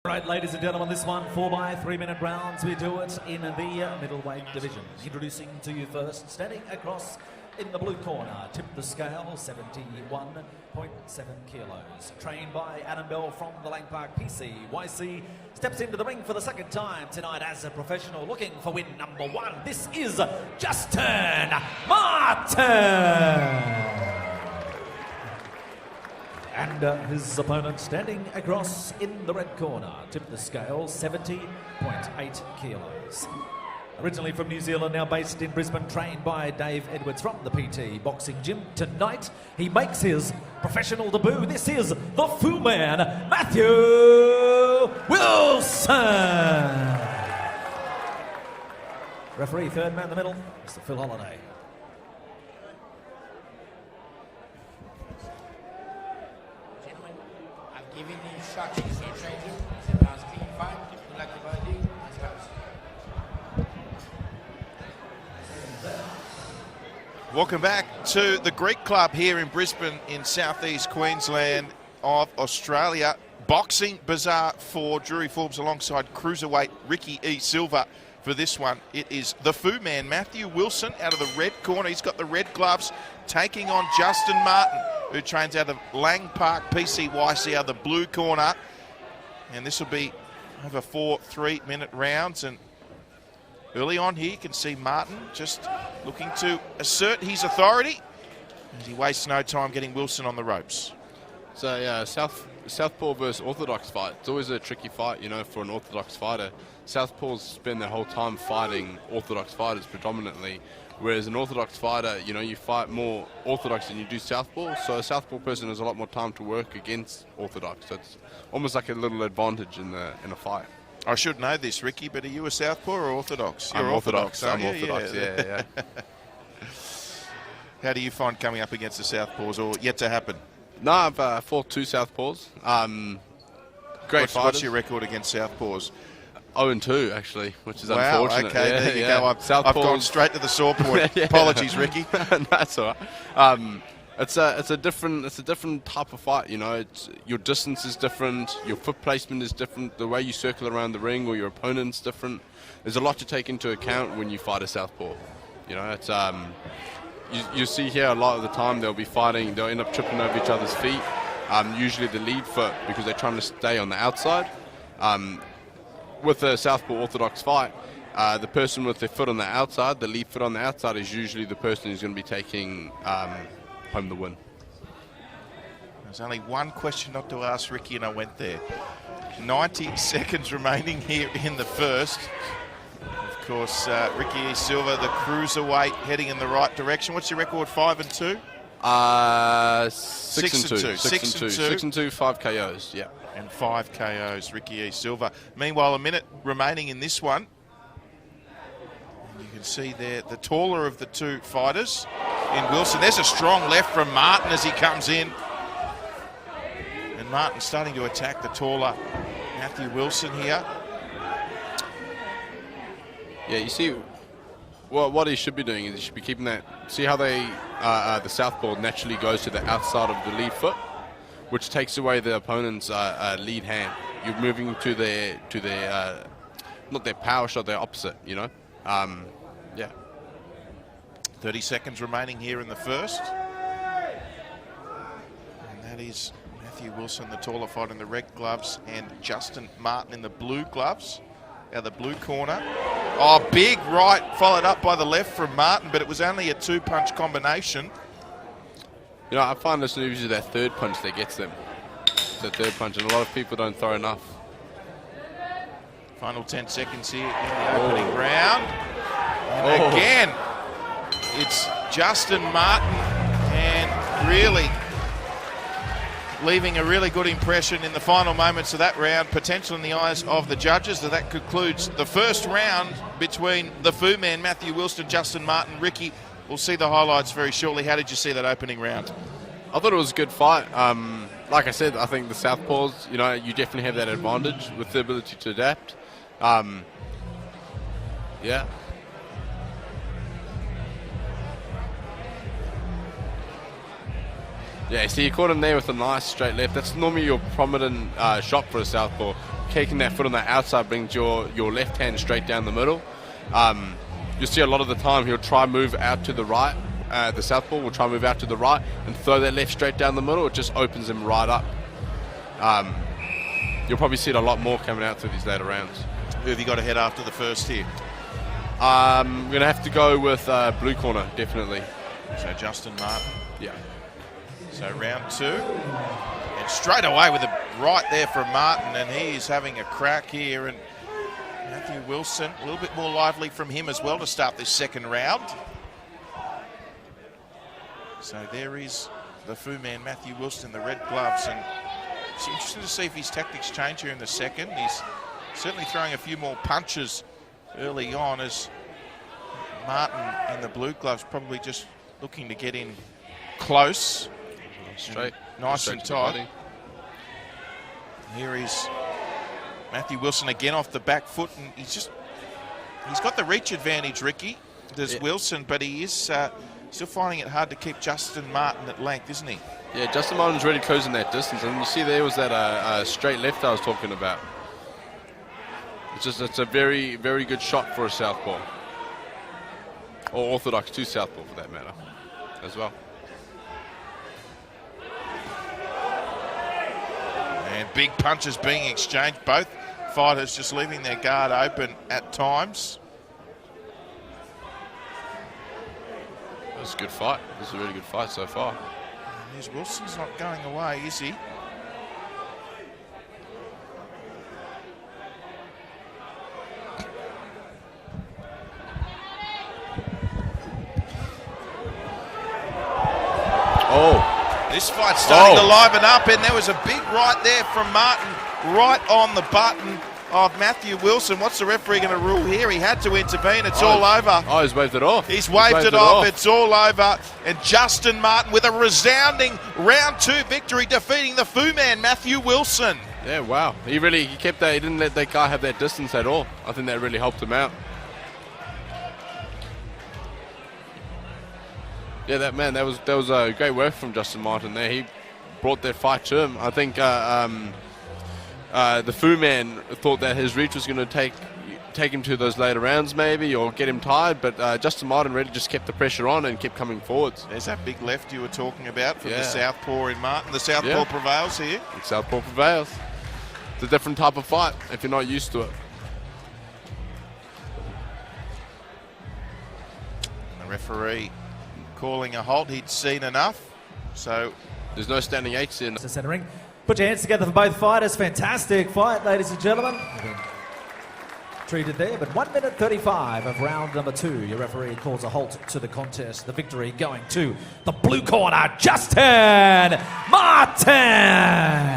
Right, ladies and gentlemen, this one 4 by 3 minute rounds. We do it in the middleweight division. Introducing to you first, standing across in the blue corner, tip the scale, 71.7 kilos. Trained by Adam Bell from the Lang Park PCYC. Steps into the ring for the second time tonight as a professional, looking for win number 1. This is Justin Martin. And his opponent standing across in the red corner, tip the scale, 70.8 kilos. Originally from New Zealand, now based in Brisbane, trained by Dave Edwards from the PT Boxing Gym. Tonight, he makes his professional debut. This is the Fu Man, Matthew Wilson. Referee, third man in the middle, Mr. Phil Holliday. Giving the instructions to the trainer. It's a nice clean fight. Good luck to you. Welcome back to the Greek Club here in Brisbane in southeast Queensland of Australia. Boxing Bazaar for Drury Forbes alongside cruiserweight Ricky E. Silva for this one. It is the Fu Man, Matthew Wilson, out of the red corner. He's got the red gloves, taking on Justin Martin, who trains out of Lang Park PCYC, out of the blue corner. And this will be over 4 3-minute rounds. And early on here, you can see Martin just looking to assert his authority as he wastes no time getting Wilson on the ropes. So, yeah, Southpaw versus Orthodox fight. It's always a tricky fight, you know, for an Orthodox fighter. Southpaws spend their whole time fighting Orthodox fighters predominantly, whereas an Orthodox fighter, you know, you fight more Orthodox than you do Southpaw. So a Southpaw person has a lot more time to work against Orthodox. So it's almost like a little advantage in a fight. I should know this, Ricky, but are you a Southpaw or Orthodox? I'm Orthodox. I'm you? Orthodox, yeah. How do you find coming up against the Southpaws, or yet to happen? No, I've fought 2 Southpaws. Great fighters. What's your record against Southpaws? 0-2, actually, which is wow, unfortunate. Okay, yeah, there you yeah. go. I've gone straight to the sore point. Yeah. Apologies, Ricky. That's all right. It's a different type of fight. You know, your distance is different, your foot placement is different, the way you circle around the ring or your opponent's different. There's a lot to take into account when you fight a Southpaw. You know, it's you see here a lot of the time they'll be fighting, they'll end up tripping over each other's feet. Usually the lead foot, because they're trying to stay on the outside. With a Southpaw Orthodox fight, the person with their foot on the outside, the lead foot on the outside, is usually the person who's going to be taking home the win. There's only one question not to ask Ricky, and I went there. 90 seconds remaining here in the first. Of course, Ricky E. Silva, the cruiserweight, heading in the right direction. What's your record, 5-2? 6-2. 6-2, 5 KOs, yeah. And 5 KOs, Ricky E. Silva. Meanwhile, a minute remaining in this one. And you can see there the taller of the 2 fighters in Wilson. There's a strong left from Martin as he comes in. And Martin starting to attack the taller Matthew Wilson here. Yeah, you see, well, what he should be doing is he should be keeping that. See how the Southpaw naturally goes to the outside of the lead foot, which takes away the opponent's lead hand. You're moving to their not their power shot, their opposite, you know. Yeah. 30 seconds remaining here in the first. And that is Matthew Wilson, the taller fighter, in the red gloves, and Justin Martin in the blue gloves. Out the blue corner. Oh, big right, followed up by the left from Martin, but it was only a 2-punch combination. You know, I find this usually that third punch that gets them. It's the third punch, and a lot of people don't throw enough. Final 10 seconds here in the opening round. And again, it's Justin Martin, and really leaving a really good impression in the final moments of that round, potential in the eyes of the judges. So that concludes the first round between the Fu Man, Matthew Wilson, Justin Martin. Ricky, we'll see the highlights very shortly. How did you see that opening round? I thought it was a good fight. Like I said, I think the Southpaws, you know, you definitely have that advantage with the ability to adapt. Yeah. Yeah, so you caught him there with a nice straight left. That's normally your prominent shot for a southpaw. Kicking that foot on the outside brings your left hand straight down the middle. You'll see a lot of the time he'll try move out to the right. The southpaw will try move out to the right and throw that left straight down the middle. It just opens him right up. You'll probably see it a lot more coming out through these later rounds. Who have you got ahead after the first here? I'm going to have to go with blue corner, definitely. So Justin Martin. Yeah. So round 2. And straight away with a right there from Martin, and he is having a crack here. And Matthew Wilson, a little bit more lively from him as well to start this second round. So there is the Fu man, Matthew Wilson, in the red gloves. And it's interesting to see if his tactics change here in the second. He's certainly throwing a few more punches early on, as Martin in the blue gloves probably just looking to get in close. Straight. Nice straight and to the tight. body. Here is Matthew Wilson again off the back foot, and he's got the reach advantage, Ricky. There's Wilson, but he is still finding it hard to keep Justin Martin at length, isn't he? Yeah, Justin Martin's really closing that distance, and you see there was that straight left I was talking about. It's a very, very good shot for a southpaw, or orthodox to southpaw for that matter, as well. And big punches being exchanged. Both fighters just leaving their guard open at times. It was a good fight. This is a really good fight so far. And Wilson's not going away, is he? Oh. This fight's starting to liven up, and there was a big right there from Martin, right on the button of Matthew Wilson. What's the referee going to rule here? He had to intervene. It's all over. Oh, he's waved it off. He's waved it off. It's all over. And Justin Martin with a resounding round 2 victory, defeating the Fu man, Matthew Wilson. Yeah, wow. He kept that. He didn't let that guy have that distance at all. I think that really helped him out. Yeah, that was a great work from Justin Martin there. He brought that fight to him. I think the Fu man thought that his reach was going to take him to those later rounds maybe, or get him tired, but Justin Martin really just kept the pressure on and kept coming forwards. There's that big left you were talking about from the southpaw in Martin. The southpaw prevails here. The southpaw prevails. It's a different type of fight if you're not used to it. And the referee calling a halt. He'd seen enough, so there's no standing eights in. Centering. Put your hands together for both fighters. Fantastic fight, ladies and gentlemen. Treated there, but 1 minute 35 of round number 2. Your referee calls a halt to the contest. The victory going to the blue corner, Justin Martin.